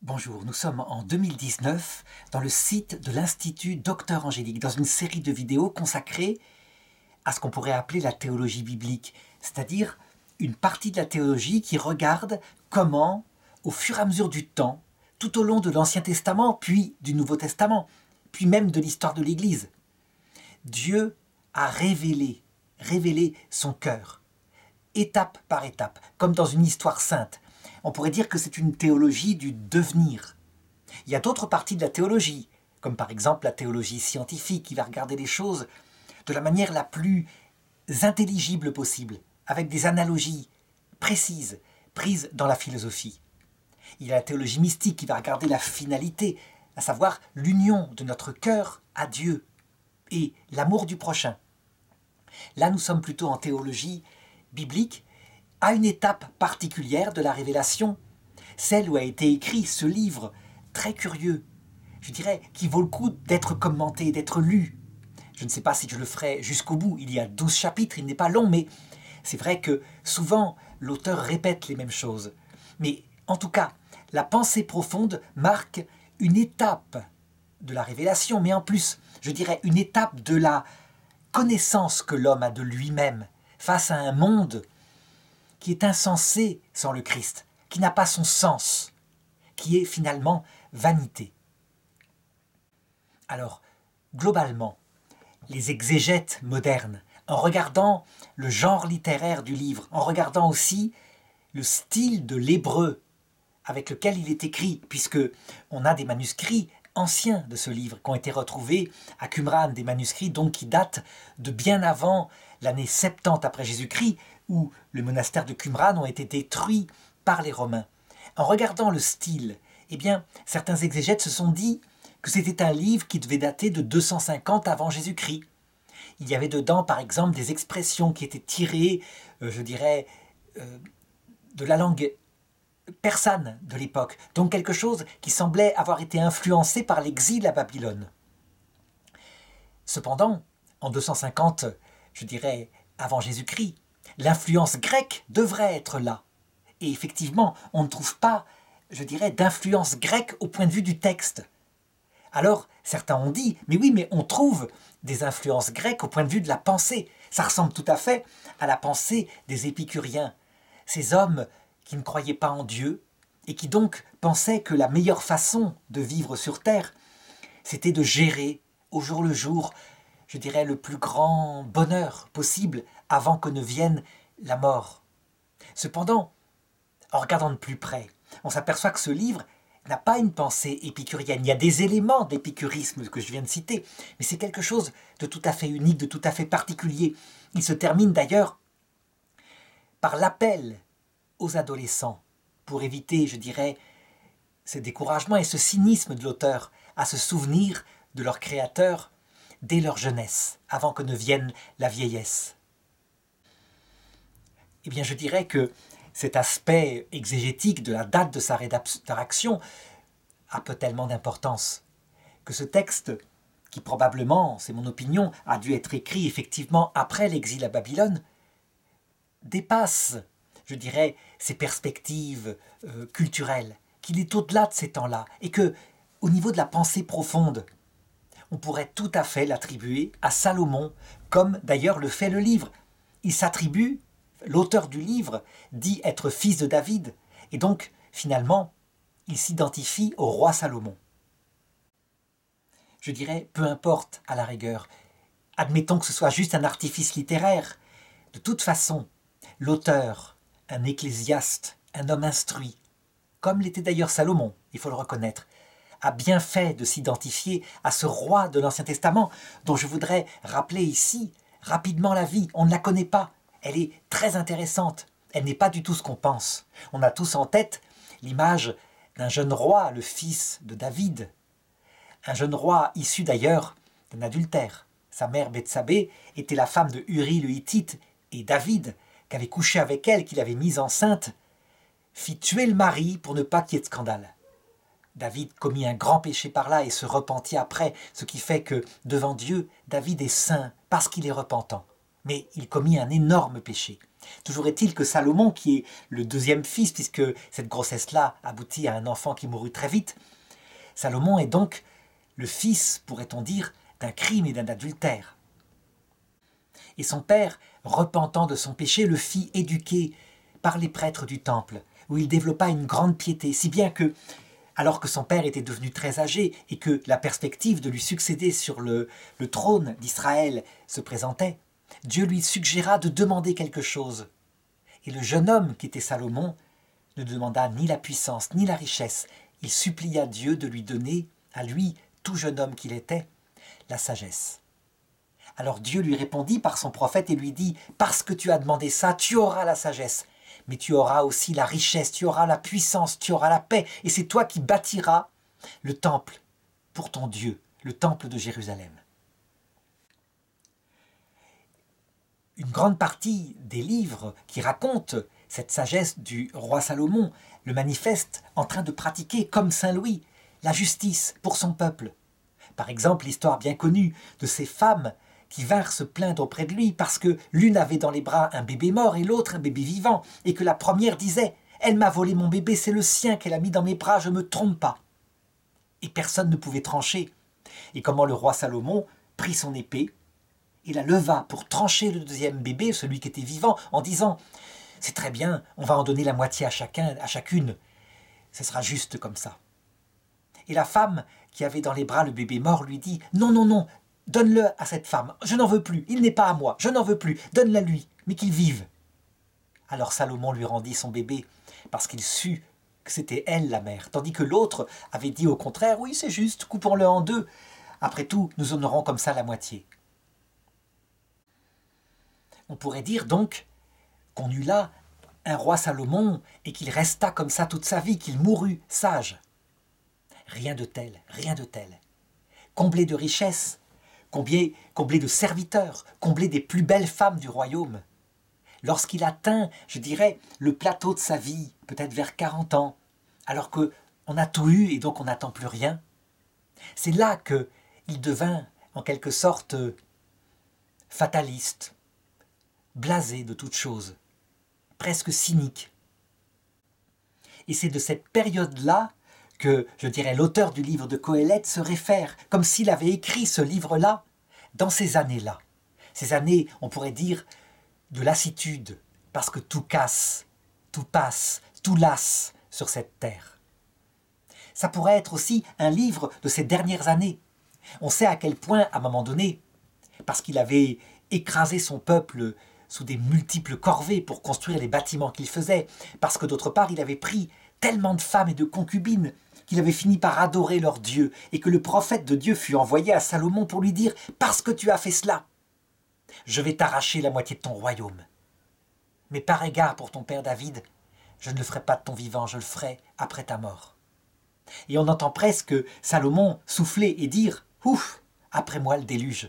Bonjour, nous sommes en 2019 dans le site de l'Institut Docteur Angélique, dans une série de vidéos consacrée à ce qu'on pourrait appeler la théologie biblique, c'est-à-dire une partie de la théologie qui regarde comment, au fur et à mesure du temps, tout au long de l'Ancien Testament, puis du Nouveau Testament, puis même de l'histoire de l'Église, Dieu a révélé son cœur, étape par étape, comme dans une histoire sainte. On pourrait dire que c'est une théologie du devenir. Il y a d'autres parties de la théologie, comme par exemple la théologie scientifique, qui va regarder les choses de la manière la plus intelligible possible, avec des analogies précises, prises dans la philosophie. Il y a la théologie mystique qui va regarder la finalité, à savoir l'union de notre cœur à Dieu et l'amour du prochain. Là, nous sommes plutôt en théologie biblique, à une étape particulière de la révélation, celle où a été écrit ce livre très curieux, je dirais, qui vaut le coup d'être commenté, d'être lu. Je ne sais pas si je le ferai jusqu'au bout, il y a 12 chapitres, il n'est pas long, mais c'est vrai que souvent l'auteur répète les mêmes choses. Mais en tout cas, la pensée profonde marque une étape de la révélation, mais en plus, je dirais une étape de la connaissance que l'homme a de lui-même face à un monde qui est insensé sans le Christ, qui n'a pas son sens, qui est finalement vanité. Alors, globalement, les exégètes modernes, en regardant le genre littéraire du livre, en regardant aussi le style de l'hébreu avec lequel il est écrit, puisque on a des manuscrits anciens de ce livre qui ont été retrouvés à Qumran, des manuscrits donc qui datent de bien avant l'année 70 après Jésus-Christ, où le monastère de Qumran ont été détruits par les Romains. En regardant le style, eh bien, certains exégètes se sont dit que c'était un livre qui devait dater de 250 avant Jésus-Christ. Il y avait dedans, par exemple, des expressions qui étaient tirées, de la langue persane de l'époque, donc quelque chose qui semblait avoir été influencé par l'exil à Babylone. Cependant, en 250, avant Jésus-Christ, l'influence grecque devrait être là. Et effectivement, on ne trouve pas, d'influence grecque au point de vue du texte. Alors, certains ont dit, mais oui, mais on trouve des influences grecques au point de vue de la pensée. Ça ressemble tout à fait à la pensée des épicuriens. Ces hommes qui ne croyaient pas en Dieu et qui donc pensaient que la meilleure façon de vivre sur Terre, c'était de gérer au jour le jour, le plus grand bonheur possible avant que ne vienne la mort. Cependant, en regardant de plus près, on s'aperçoit que ce livre n'a pas une pensée épicurienne. Il y a des éléments d'épicurisme que je viens de citer, mais c'est quelque chose de tout à fait unique, de tout à fait particulier. Il se termine d'ailleurs par l'appel aux adolescents pour éviter, ce découragement et ce cynisme de l'auteur à se souvenir de leur créateur dès leur jeunesse, avant que ne vienne la vieillesse. Eh bien, je dirais que cet aspect exégétique de la date de sa rédaction a peu tellement d'importance que ce texte, qui probablement, c'est mon opinion, a dû être écrit effectivement après l'exil à Babylone, dépasse, ces perspectives culturelles, qu'il est au-delà de ces temps-là, et que, au niveau de la pensée profonde, on pourrait tout à fait l'attribuer à Salomon, comme d'ailleurs le fait le livre. Il s'attribue, l'auteur du livre dit être fils de David, et donc, finalement, il s'identifie au roi Salomon. Peu importe à la rigueur, admettons que ce soit juste un artifice littéraire. De toute façon, l'auteur, un ecclésiaste, un homme instruit, comme l'était d'ailleurs Salomon, il faut le reconnaître, a bien fait de s'identifier à ce roi de l'Ancien Testament, dont je voudrais rappeler ici rapidement la vie. On ne la connaît pas, elle est très intéressante, elle n'est pas du tout ce qu'on pense. On a tous en tête l'image d'un jeune roi, le fils de David, un jeune roi issu d'ailleurs d'un adultère. Sa mère Bethsabée était la femme de Uri le Hittite, et David, qui avait couché avec elle, qui l'avait mise enceinte, fit tuer le mari pour ne pas qu'il y ait de scandale. David commit un grand péché par là et se repentit après, ce qui fait que, devant Dieu, David est saint parce qu'il est repentant. Mais il commit un énorme péché. Toujours est-il que Salomon, qui est le deuxième fils, puisque cette grossesse-là aboutit à un enfant qui mourut très vite, Salomon est donc le fils, pourrait-on dire, d'un crime et d'un adultère. Et son père, repentant de son péché, le fit éduquer par les prêtres du temple, où il développa une grande piété, si bien que, alors que son père était devenu très âgé et que la perspective de lui succéder sur le trône d'Israël se présentait, Dieu lui suggéra de demander quelque chose. Et le jeune homme qui était Salomon ne demanda ni la puissance ni la richesse. Il supplia Dieu de lui donner, à lui, tout jeune homme qu'il était, la sagesse. Alors Dieu lui répondit par son prophète et lui dit « Parce que tu as demandé ça, tu auras la sagesse, mais tu auras aussi la richesse, tu auras la puissance, tu auras la paix, et c'est toi qui bâtiras le temple pour ton Dieu, le temple de Jérusalem. » Une grande partie des livres qui racontent cette sagesse du roi Salomon le manifestent en train de pratiquer, comme Saint Louis, la justice pour son peuple. Par exemple, l'histoire bien connue de ces femmes qui vinrent se plaindre auprès de lui parce que l'une avait dans les bras un bébé mort et l'autre un bébé vivant, et que la première disait « Elle m'a volé mon bébé, c'est le sien qu'elle a mis dans mes bras, je ne me trompe pas ». Et personne ne pouvait trancher. Et comment le roi Salomon prit son épée et la leva pour trancher le deuxième bébé, celui qui était vivant, en disant « C'est très bien, on va en donner la moitié à chacune, ce sera juste comme ça. » Et la femme qui avait dans les bras le bébé mort lui dit « Non, non, non, donne-le à cette femme, je n'en veux plus, il n'est pas à moi, je n'en veux plus, donne-le à lui, mais qu'il vive. » Alors Salomon lui rendit son bébé, parce qu'il sut que c'était elle la mère, tandis que l'autre avait dit au contraire « Oui, c'est juste, coupons-le en deux, après tout, nous en aurons comme ça la moitié. » On pourrait dire donc qu'on eut là un roi Salomon et qu'il resta comme ça toute sa vie, qu'il mourut sage. Rien de tel, rien de tel. Comblé de richesses, comblé de serviteurs, comblé des plus belles femmes du royaume. Lorsqu'il atteint, je dirais, le plateau de sa vie, peut-être vers 40 ans, alors qu'on a tout eu et donc on n'attend plus rien, c'est là qu'il devint, en quelque sorte, fataliste, blasé de toute chose, presque cynique. Et c'est de cette période-là que, je dirais, l'auteur du livre de Qoéleth se réfère, comme s'il avait écrit ce livre-là dans ces années-là. Ces années, on pourrait dire, de lassitude, parce que tout casse, tout passe, tout lasse sur cette terre. Ça pourrait être aussi un livre de ces dernières années. On sait à quel point, à un moment donné, parce qu'il avait écrasé son peuple sous des multiples corvées pour construire les bâtiments qu'il faisait, parce que d'autre part, il avait pris tellement de femmes et de concubines qu'il avait fini par adorer leur Dieu, et que le prophète de Dieu fut envoyé à Salomon pour lui dire « Parce que tu as fait cela, je vais t'arracher la moitié de ton royaume. Mais par égard pour ton père David, je ne le ferai pas de ton vivant, je le ferai après ta mort. » Et on entend presque Salomon souffler et dire « Ouf, après moi le déluge. »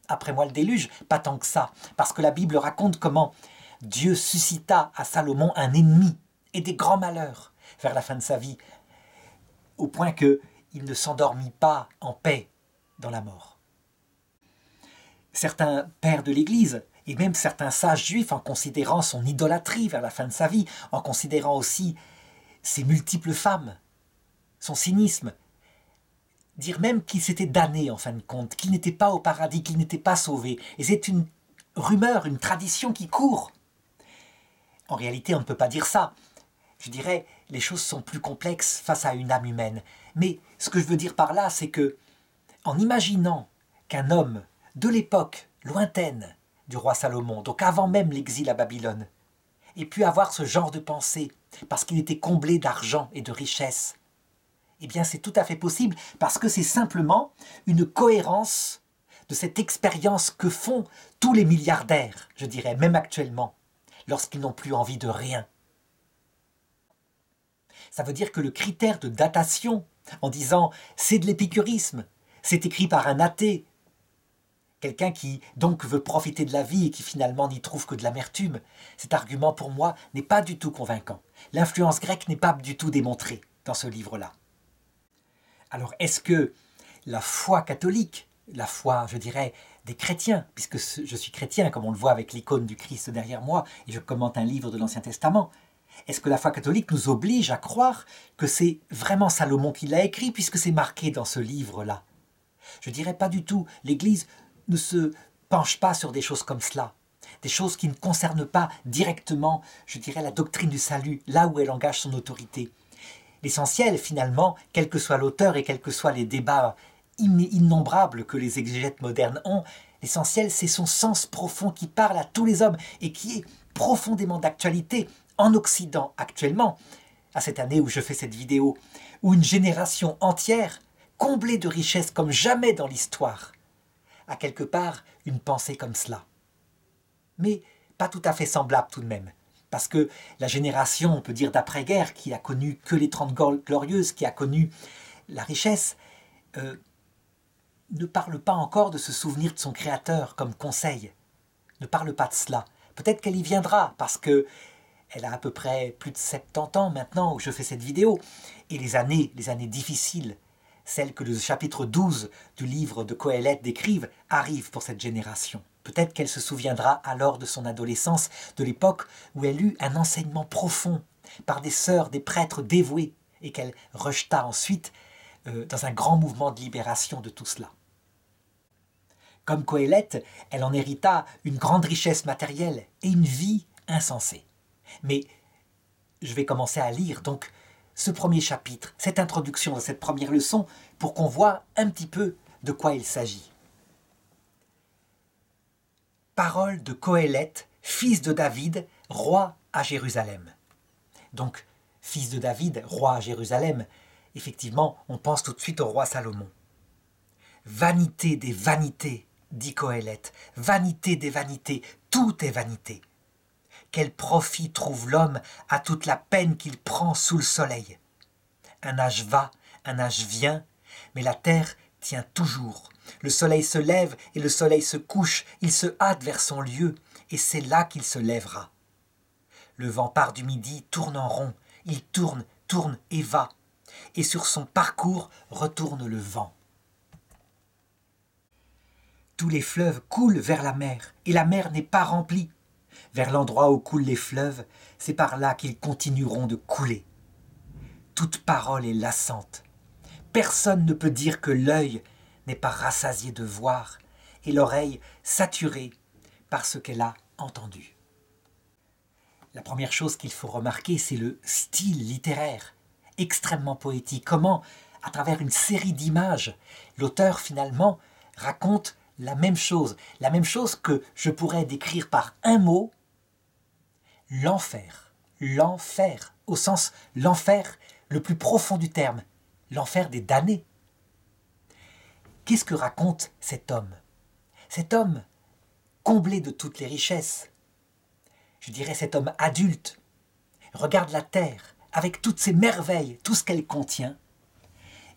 Après moi le déluge, pas tant que ça, parce que la Bible raconte comment Dieu suscita à Salomon un ennemi et des grands malheurs vers la fin de sa vie, au point qu'il ne s'endormit pas en paix dans la mort. Certains pères de l'Église, et même certains sages juifs, en considérant son idolâtrie vers la fin de sa vie, en considérant aussi ses multiples femmes, son cynisme, dire même qu'il s'était damné en fin de compte, qu'il n'était pas au paradis, qu'il n'était pas sauvé. Et c'est une rumeur, une tradition qui court. En réalité, on ne peut pas dire ça. Je dirais, les choses sont plus complexes face à une âme humaine. Mais ce que je veux dire par là, c'est que, en imaginant qu'un homme de l'époque lointaine du roi Salomon, donc avant même l'exil à Babylone, ait pu avoir ce genre de pensée, parce qu'il était comblé d'argent et de richesses, eh bien c'est tout à fait possible, parce que c'est simplement une cohérence de cette expérience que font tous les milliardaires, je dirais, même actuellement, lorsqu'ils n'ont plus envie de rien. Ça veut dire que le critère de datation, en disant « c'est de l'épicurisme », c'est écrit par un athée, quelqu'un qui donc veut profiter de la vie et qui finalement n'y trouve que de l'amertume, cet argument pour moi n'est pas du tout convaincant. L'influence grecque n'est pas du tout démontrée dans ce livre-là. Alors est-ce que la foi catholique la foi, je dirais, des chrétiens, puisque je suis chrétien, comme on le voit avec l'icône du Christ derrière moi, et je commente un livre de l'Ancien Testament. Est-ce que la foi catholique nous oblige à croire que c'est vraiment Salomon qui l'a écrit, puisque c'est marqué dans ce livre-là? Je dirais pas du tout. L'Église ne se penche pas sur des choses comme cela, des choses qui ne concernent pas directement, je dirais, la doctrine du salut, là où elle engage son autorité. L'essentiel, finalement, quel que soit l'auteur et quels que soient les débats innombrables que les exégètes modernes ont, l'essentiel, c'est son sens profond qui parle à tous les hommes et qui est profondément d'actualité en Occident actuellement, à cette année où je fais cette vidéo, où une génération entière, comblée de richesses comme jamais dans l'histoire, a quelque part une pensée comme cela. Mais pas tout à fait semblable tout de même. Parce que la génération, on peut dire d'après-guerre, qui a connu que les 30 glorieuses, qui a connu la richesse, ne parle pas encore de se souvenir de son créateur comme conseil. Ne parle pas de cela. Peut-être qu'elle y viendra, parce que elle a à peu près plus de 70 ans maintenant où je fais cette vidéo. Et les années difficiles, celles que le chapitre 12 du livre de Qoheleth décrivent, arrivent pour cette génération. Peut-être qu'elle se souviendra alors de son adolescence, de l'époque où elle eut un enseignement profond par des sœurs, des prêtres dévoués, et qu'elle rejeta ensuite dans un grand mouvement de libération de tout cela. Comme Qoheleth, elle en hérita une grande richesse matérielle et une vie insensée. Mais je vais commencer à lire donc ce premier chapitre, cette introduction de cette première leçon, pour qu'on voit un petit peu de quoi il s'agit. Parole de Qoheleth, fils de David, roi à Jérusalem. Donc, fils de David, roi à Jérusalem, effectivement, on pense tout de suite au roi Salomon. Vanité des vanités, dit Qoheleth, vanité des vanités, tout est vanité. Quel profit trouve l'homme à toute la peine qu'il prend sous le soleil? Un âge va, un âge vient, mais la terre tient toujours. Le soleil se lève et le soleil se couche, il se hâte vers son lieu, et c'est là qu'il se lèvera. Le vent part du midi, tourne en rond, il tourne, tourne et va, et sur son parcours retourne le vent. Tous les fleuves coulent vers la mer, et la mer n'est pas remplie. Vers l'endroit où coulent les fleuves, c'est par là qu'ils continueront de couler. Toute parole est lassante. Personne ne peut dire que l'œil n'est pas rassasié de voir et l'oreille saturée par ce qu'elle a entendu. La première chose qu'il faut remarquer, c'est le style littéraire, extrêmement poétique. Comment, à travers une série d'images, l'auteur finalement raconte la même chose que je pourrais décrire par un mot, l'enfer. L'enfer, au sens l'enfer le plus profond du terme, l'enfer des damnés. Qu'est-ce que raconte cet homme? Cet homme, comblé de toutes les richesses, je dirais cet homme adulte, regarde la terre avec toutes ses merveilles, tout ce qu'elle contient,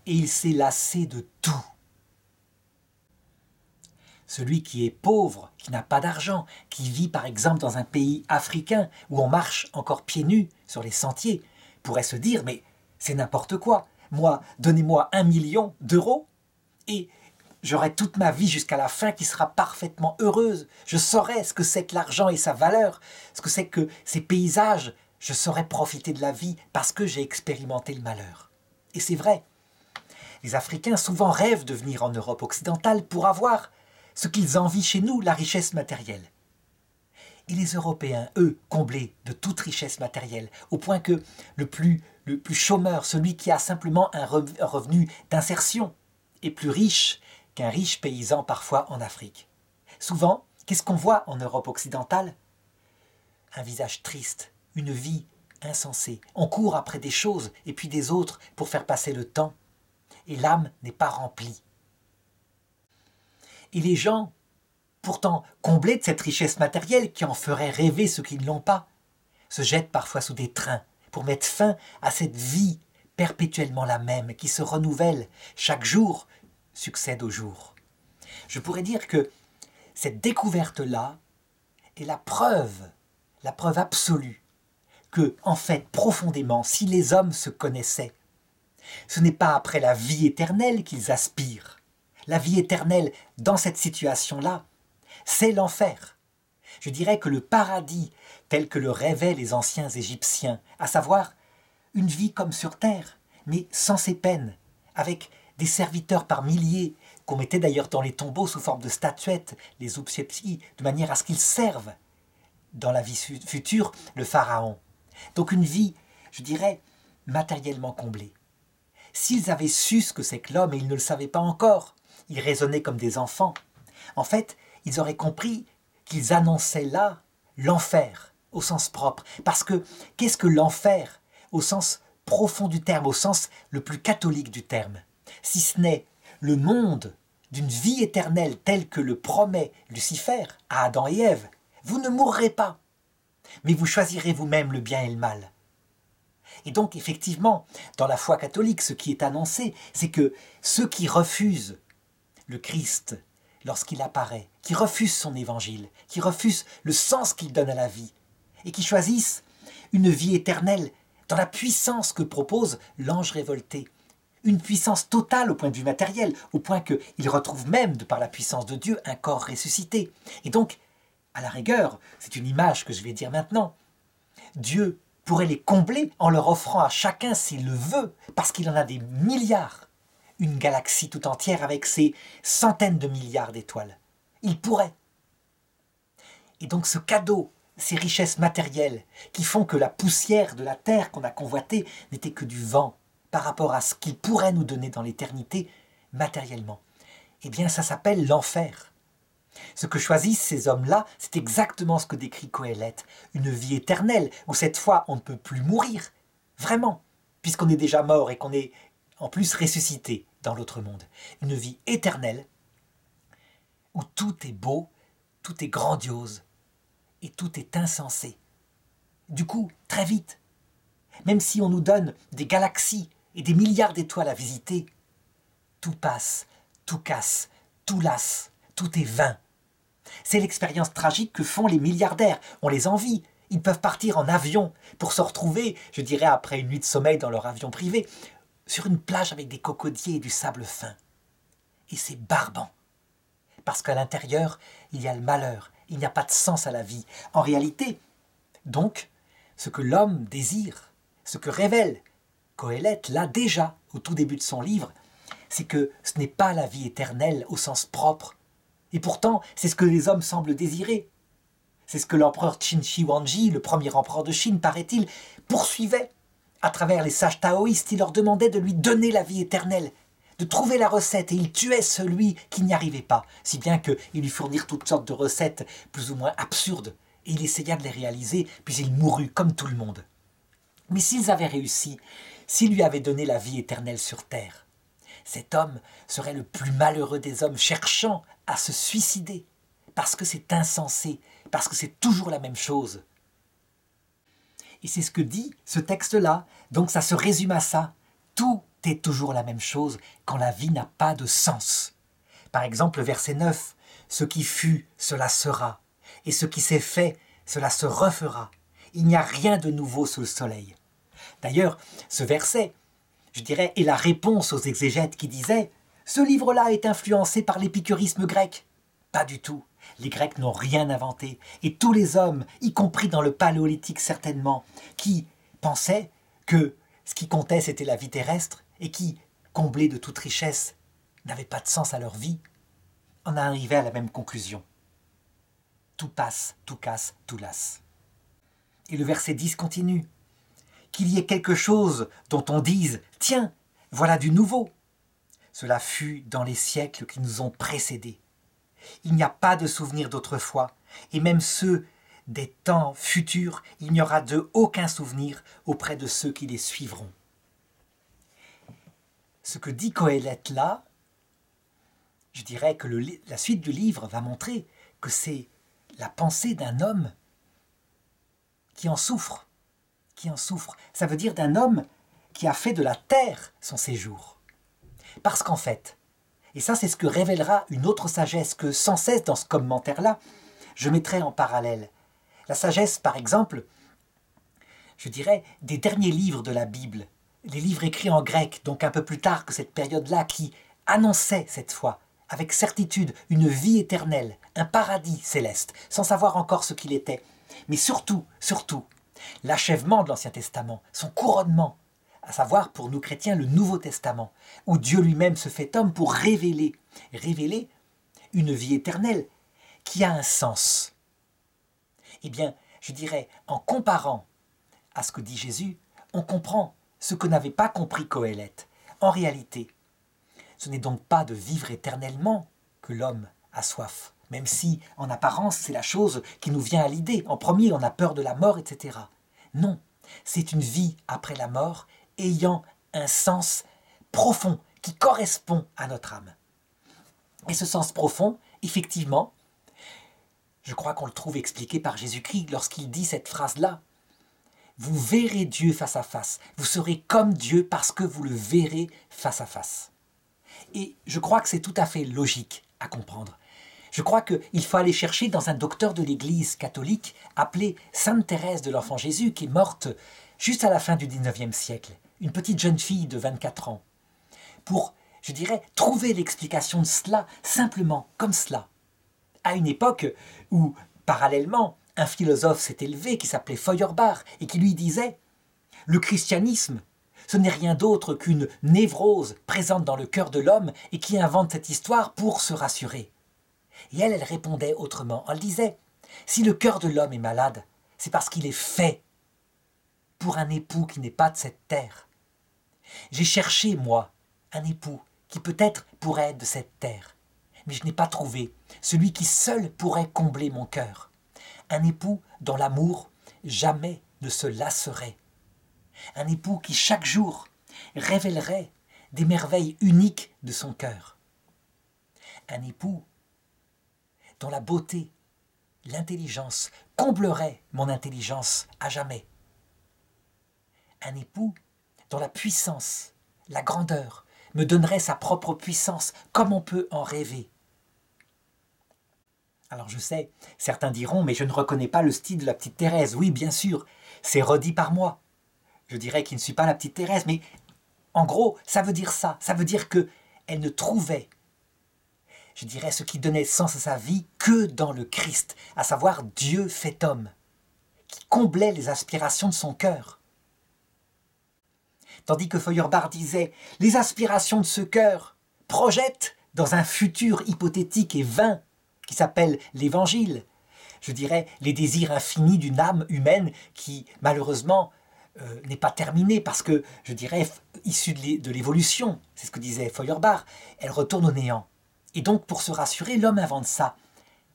et il s'est lassé de tout. Celui qui est pauvre, qui n'a pas d'argent, qui vit par exemple dans un pays africain où on marche encore pieds nus sur les sentiers, pourrait se dire « mais c'est n'importe quoi, moi, donnez-moi 1 million d'euros et j'aurai toute ma vie jusqu'à la fin qui sera parfaitement heureuse. Je saurai ce que c'est que l'argent et sa valeur, ce que c'est que ces paysages, je saurai profiter de la vie parce que j'ai expérimenté le malheur. » Et c'est vrai, les Africains souvent rêvent de venir en Europe occidentale pour avoir ce qu'ils envient chez nous, la richesse matérielle. Et les Européens, eux, comblés de toute richesse matérielle, au point que le plus chômeur, celui qui a simplement un revenu d'insertion, est plus riche qu'un riche paysan parfois en Afrique. Souvent, qu'est-ce qu'on voit en Europe occidentale? Un visage triste, une vie insensée. On court après des choses et puis des autres pour faire passer le temps, et l'âme n'est pas remplie. Et les gens, pourtant comblés de cette richesse matérielle qui en ferait rêver ceux qui ne l'ont pas, se jettent parfois sous des trains pour mettre fin à cette vie perpétuellement la même, qui se renouvelle, chaque jour succède au jour. Je pourrais dire que cette découverte-là est la preuve absolue que, en fait, profondément, si les hommes se connaissaient, ce n'est pas après la vie éternelle qu'ils aspirent. La vie éternelle dans cette situation-là, c'est l'enfer. Je dirais que le paradis, tel que le rêvaient les anciens Égyptiens, à savoir une vie comme sur terre, mais sans ses peines, avec des serviteurs par milliers, qu'on mettait d'ailleurs dans les tombeaux sous forme de statuettes, les Upsiepsi, de manière à ce qu'ils servent dans la vie future le pharaon. Donc une vie, je dirais, matériellement comblée. S'ils avaient su ce que c'est que l'homme, et ils ne le savaient pas encore, ils raisonnaient comme des enfants, en fait, ils auraient compris qu'ils annonçaient là l'enfer, au sens propre. Parce que, qu'est-ce que l'enfer, au sens profond du terme, au sens le plus catholique du terme, si ce n'est le monde d'une vie éternelle telle que le promet Lucifer à Adam et Ève. Vous ne mourrez pas, mais vous choisirez vous-même le bien et le mal. Et donc, effectivement, dans la foi catholique, ce qui est annoncé, c'est que ceux qui refusent le Christ lorsqu'il apparaît, qui refusent son évangile, qui refusent le sens qu'il donne à la vie, et qui choisissent une vie éternelle dans la puissance que propose l'ange révolté, une puissance totale au point de vue matériel, au point qu'il retrouve même, de par la puissance de Dieu, un corps ressuscité. Et donc, à la rigueur, c'est une image que je vais dire maintenant, Dieu pourrait les combler en leur offrant à chacun, s'il le veut, parce qu'il en a des milliards, une galaxie tout entière avec ses centaines de milliards d'étoiles. Il pourrait. Et donc ce cadeau, ces richesses matérielles qui font que la poussière de la terre qu'on a convoitée n'était que du vent par rapport à ce qu'il pourrait nous donner dans l'éternité matériellement, eh bien ça s'appelle l'enfer. Ce que choisissent ces hommes-là, c'est exactement ce que décrit Qoheleth, une vie éternelle, où cette fois on ne peut plus mourir, vraiment, puisqu'on est déjà mort et qu'on est en plus ressuscité dans l'autre monde. Une vie éternelle, où tout est beau, tout est grandiose, et tout est insensé. Du coup, très vite, même si on nous donne des galaxies et des milliards d'étoiles à visiter, tout passe, tout casse, tout lasse, tout est vain. C'est l'expérience tragique que font les milliardaires. On les envie. Ils peuvent partir en avion pour se retrouver, je dirais après une nuit de sommeil dans leur avion privé, sur une plage avec des cocotiers et du sable fin. Et c'est barbant. Parce qu'à l'intérieur, il y a le malheur. Il n'y a pas de sens à la vie. En réalité, donc, ce que l'homme désire, ce que révèle Qoheleth, là déjà, au tout début de son livre, c'est que ce n'est pas la vie éternelle au sens propre. Et pourtant, c'est ce que les hommes semblent désirer. C'est ce que l'empereur Qin Shi Huangdi, le premier empereur de Chine, paraît-il, poursuivait. À travers les sages taoïstes, il leur demandait de lui donner la vie éternelle, de trouver la recette, et il tuait celui qui n'y arrivait pas, si bien qu'il lui fournirent toutes sortes de recettes plus ou moins absurdes, et il essaya de les réaliser, puis il mourut comme tout le monde. Mais s'ils avaient réussi, s'ils lui avaient donné la vie éternelle sur terre, cet homme serait le plus malheureux des hommes, cherchant à se suicider, parce que c'est insensé, parce que c'est toujours la même chose. Et c'est ce que dit ce texte-là, donc ça se résume à ça. Tout est toujours la même chose quand la vie n'a pas de sens. Par exemple, le verset 9, « Ce qui fut, cela sera, et ce qui s'est fait, cela se refera. Il n'y a rien de nouveau sous le soleil. » D'ailleurs, ce verset, je dirais, est la réponse aux exégètes qui disaient « Ce livre-là est influencé par l'épicurisme grec. » Pas du tout. Les Grecs n'ont rien inventé. Et tous les hommes, y compris dans le paléolithique certainement, qui pensaient que ce qui comptait c'était la vie terrestre et qui, comblés de toute richesse, n'avaient pas de sens à leur vie, en arrivaient à la même conclusion. Tout passe, tout casse, tout lasse. Et le verset 10 continue. Qu'il y ait quelque chose dont on dise « Tiens, voilà du nouveau !» Cela fut dans les siècles qui nous ont précédés. Il n'y a pas de souvenirs d'autrefois, et même ceux des temps futurs, il n'y aura d'eux aucun souvenir auprès de ceux qui les suivront. Ce que dit Qoheleth là, je dirais que la suite du livre va montrer que c'est la pensée d'un homme qui en souffre. Ça veut dire d'un homme qui a fait de la terre son séjour. Parce qu'en fait, et ça c'est ce que révélera une autre sagesse que sans cesse dans ce commentaire-là, je mettrai en parallèle. La sagesse, par exemple, je dirais, des derniers livres de la Bible, les livres écrits en grec, donc un peu plus tard que cette période-là, qui annonçaient cette fois avec certitude une vie éternelle, un paradis céleste, sans savoir encore ce qu'il était. Mais surtout, l'achèvement de l'Ancien Testament, son couronnement, à savoir pour nous chrétiens le Nouveau Testament, où Dieu lui-même se fait homme pour révéler une vie éternelle qui a un sens. Eh bien, je dirais, en comparant à ce que dit Jésus, on comprend ce que n'avait pas compris Qoéleth. En réalité, ce n'est donc pas de vivre éternellement que l'homme a soif, même si, en apparence, c'est la chose qui nous vient à l'idée. En premier, on a peur de la mort, etc. Non, c'est une vie après la mort ayant un sens profond qui correspond à notre âme. Et ce sens profond, effectivement, je crois qu'on le trouve expliqué par Jésus-Christ lorsqu'il dit cette phrase-là. Vous verrez Dieu face à face. Vous serez comme Dieu parce que vous le verrez face à face. Et je crois que c'est tout à fait logique à comprendre. Je crois qu'il faut aller chercher dans un docteur de l'Église catholique appelé Sainte Thérèse de l'Enfant Jésus, qui est morte juste à la fin du XIXe siècle, une petite jeune fille de 24 ans, pour, je dirais, trouver l'explication de cela simplement comme cela. À une époque où, parallèlement, un philosophe s'est élevé qui s'appelait Feuerbach et qui lui disait « Le christianisme, ce n'est rien d'autre qu'une névrose présente dans le cœur de l'homme et qui invente cette histoire pour se rassurer. » Et elle répondait autrement. Elle disait « Si le cœur de l'homme est malade, c'est parce qu'il est fait pour un époux qui n'est pas de cette terre. J'ai cherché, moi, un époux qui peut-être pourrait être de cette terre, mais je n'ai pas trouvé celui qui seul pourrait combler mon cœur. Un époux dont l'amour jamais ne se lasserait. Un époux qui chaque jour révélerait des merveilles uniques de son cœur. Un époux dont la beauté, l'intelligence comblerait mon intelligence à jamais. Un époux dont la puissance, la grandeur me donnerait sa propre puissance comme on peut en rêver. Alors je sais, certains diront, mais je ne reconnais pas le style de la petite Thérèse. Oui, bien sûr, c'est redit par moi. Je dirais qu'il ne suis pas la petite Thérèse, mais en gros, ça veut dire ça. Ça veut dire qu'elle ne trouvait, je dirais, ce qui donnait sens à sa vie que dans le Christ, à savoir Dieu fait homme, qui comblait les aspirations de son cœur. Tandis que Feuerbach disait « Les aspirations de ce cœur projettent dans un futur hypothétique et vain qui s'appelle l'Évangile. Je dirais les désirs infinis d'une âme humaine qui, malheureusement, n'est pas terminée parce que, je dirais, issue de l'évolution, c'est ce que disait Feuerbach, elle retourne au néant. Et donc, pour se rassurer, l'homme invente ça.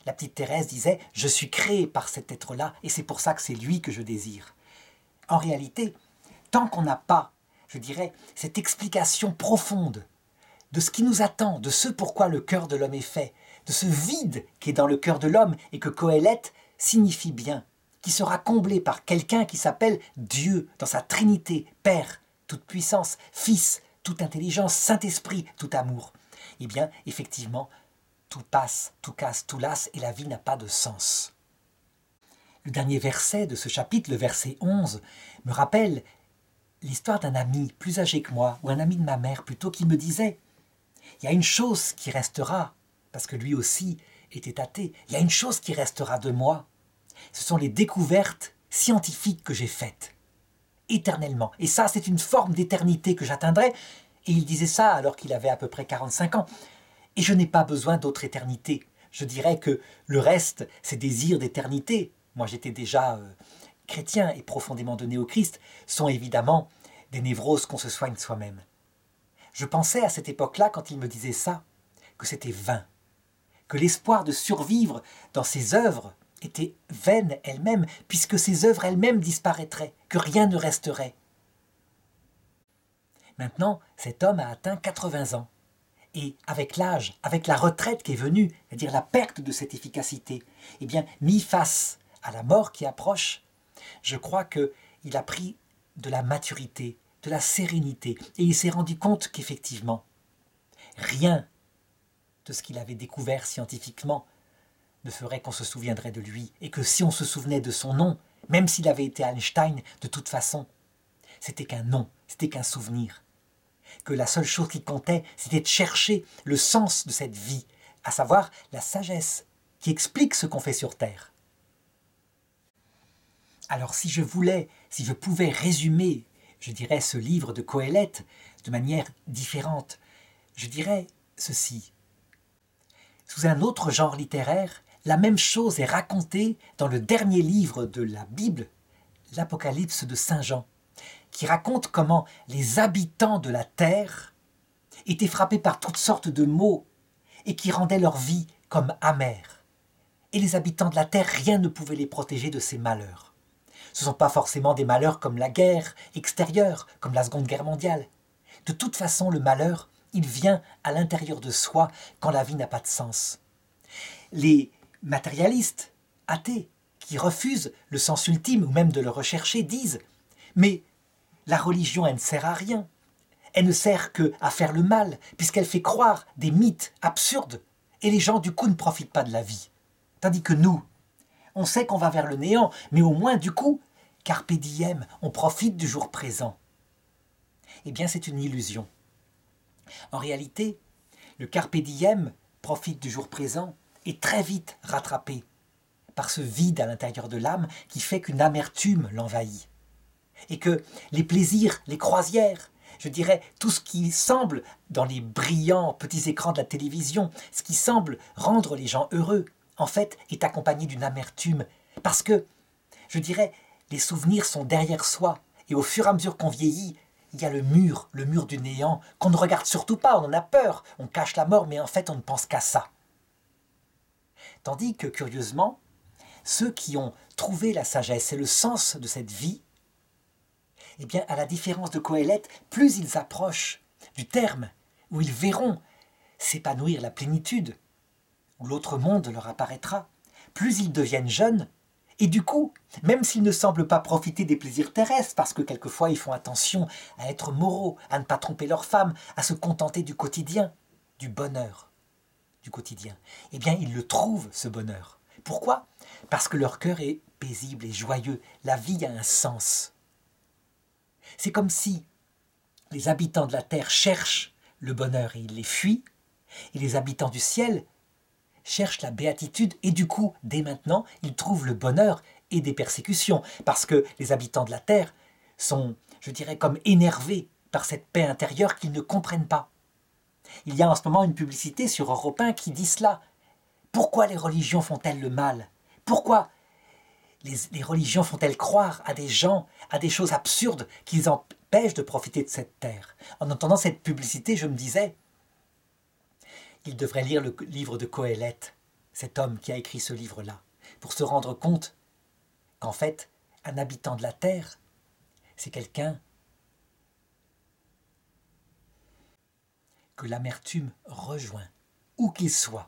La petite Thérèse disait « Je suis créée par cet être-là et c'est pour ça que c'est lui que je désire. » En réalité, tant qu'on n'a pas, je dirais, cette explication profonde de ce qui nous attend, de ce pourquoi le cœur de l'homme est fait, de ce vide qui est dans le cœur de l'homme et que Qoéleth signifie bien, qui sera comblé par quelqu'un qui s'appelle Dieu dans sa Trinité, Père, toute puissance, Fils, toute intelligence, Saint-Esprit, tout amour. Eh bien, effectivement, tout passe, tout casse, tout lasse et la vie n'a pas de sens. Le dernier verset de ce chapitre, le verset 11, me rappelle l'histoire d'un ami plus âgé que moi, ou un ami de ma mère plutôt, qui me disait « Il y a une chose qui restera », parce que lui aussi était athée, « il y a une chose qui restera de moi, ce sont les découvertes scientifiques que j'ai faites, éternellement. Et ça, c'est une forme d'éternité que j'atteindrai. » Et il disait ça alors qu'il avait à peu près 45 ans. Et je n'ai pas besoin d'autre éternité. Je dirais que le reste, ces désirs d'éternité, moi j'étais déjà chrétien et profondément donné au Christ, sont évidemment des névroses qu'on se soigne soi-même. Je pensais à cette époque-là, quand il me disait ça, que c'était vain, que l'espoir de survivre dans ses œuvres était vaine elle-même, puisque ses œuvres elles-mêmes disparaîtraient, que rien ne resterait. Maintenant, cet homme a atteint 80 ans. Et avec l'âge, avec la retraite qui est venue, c'est-à-dire la perte de cette efficacité, eh bien, mis face à la mort qui approche, je crois qu'il a pris de la maturité, de la sérénité, et il s'est rendu compte qu'effectivement, rien de ce qu'il avait découvert scientifiquement ne ferait qu'on se souviendrait de lui, et que si on se souvenait de son nom, même s'il avait été Einstein, de toute façon, c'était qu'un nom, c'était qu'un souvenir. Que la seule chose qui comptait, c'était de chercher le sens de cette vie, à savoir la sagesse, qui explique ce qu'on fait sur Terre. Alors si je pouvais résumer, je dirais, ce livre de Qoéleth de manière différente, je dirais ceci. Sous un autre genre littéraire, la même chose est racontée dans le dernier livre de la Bible, l'Apocalypse de Saint Jean, qui raconte comment les habitants de la terre étaient frappés par toutes sortes de maux et qui rendaient leur vie comme amère. Et les habitants de la terre, rien ne pouvait les protéger de ces malheurs. Ce ne sont pas forcément des malheurs comme la guerre extérieure, comme la Seconde Guerre mondiale. De toute façon, le malheur, il vient à l'intérieur de soi quand la vie n'a pas de sens. Les matérialistes, athées, qui refusent le sens ultime ou même de le rechercher, disent « Mais la religion, elle ne sert à rien. Elle ne sert qu'à faire le mal, puisqu'elle fait croire des mythes absurdes. Et les gens, du coup, ne profitent pas de la vie. Tandis que nous, on sait qu'on va vers le néant, mais au moins, du coup, carpe diem, on profite du jour présent. » Eh bien, c'est une illusion. En réalité, le carpe diem, profite du jour présent, est très vite rattrapé par ce vide à l'intérieur de l'âme qui fait qu'une amertume l'envahit. Et que les plaisirs, les croisières, je dirais tout ce qui semble, dans les brillants petits écrans de la télévision, ce qui semble rendre les gens heureux, en fait, est accompagné d'une amertume. Parce que, je dirais, les souvenirs sont derrière soi. Et au fur et à mesure qu'on vieillit, il y a le mur du néant, qu'on ne regarde surtout pas, on en a peur, on cache la mort, mais en fait, on ne pense qu'à ça. Tandis que, curieusement, ceux qui ont trouvé la sagesse et le sens de cette vie, eh bien, à la différence de Qoéleth, plus ils approchent du terme où ils verront s'épanouir la plénitude, où l'autre monde leur apparaîtra, plus ils deviennent jeunes, et du coup, même s'ils ne semblent pas profiter des plaisirs terrestres, parce que quelquefois ils font attention à être moraux, à ne pas tromper leur femme, à se contenter du quotidien, du bonheur du quotidien, eh bien ils le trouvent, ce bonheur. Pourquoi ? Parce que leur cœur est paisible et joyeux, la vie a un sens. C'est comme si les habitants de la terre cherchent le bonheur et ils les fuient, et les habitants du ciel cherchent la béatitude et du coup, dès maintenant, ils trouvent le bonheur et des persécutions, parce que les habitants de la terre sont, je dirais, comme énervés par cette paix intérieure qu'ils ne comprennent pas. Il y a en ce moment une publicité sur Europe 1 qui dit cela. Pourquoi les religions font-elles le mal ? Pourquoi les religions font-elles croire à des gens, à des choses absurdes qui les empêchent de profiter de cette terre ? En entendant cette publicité, je me disais, il devrait lire le livre de Qoéleth, cet homme qui a écrit ce livre-là, pour se rendre compte qu'en fait, un habitant de la terre, c'est quelqu'un que l'amertume rejoint, où qu'il soit.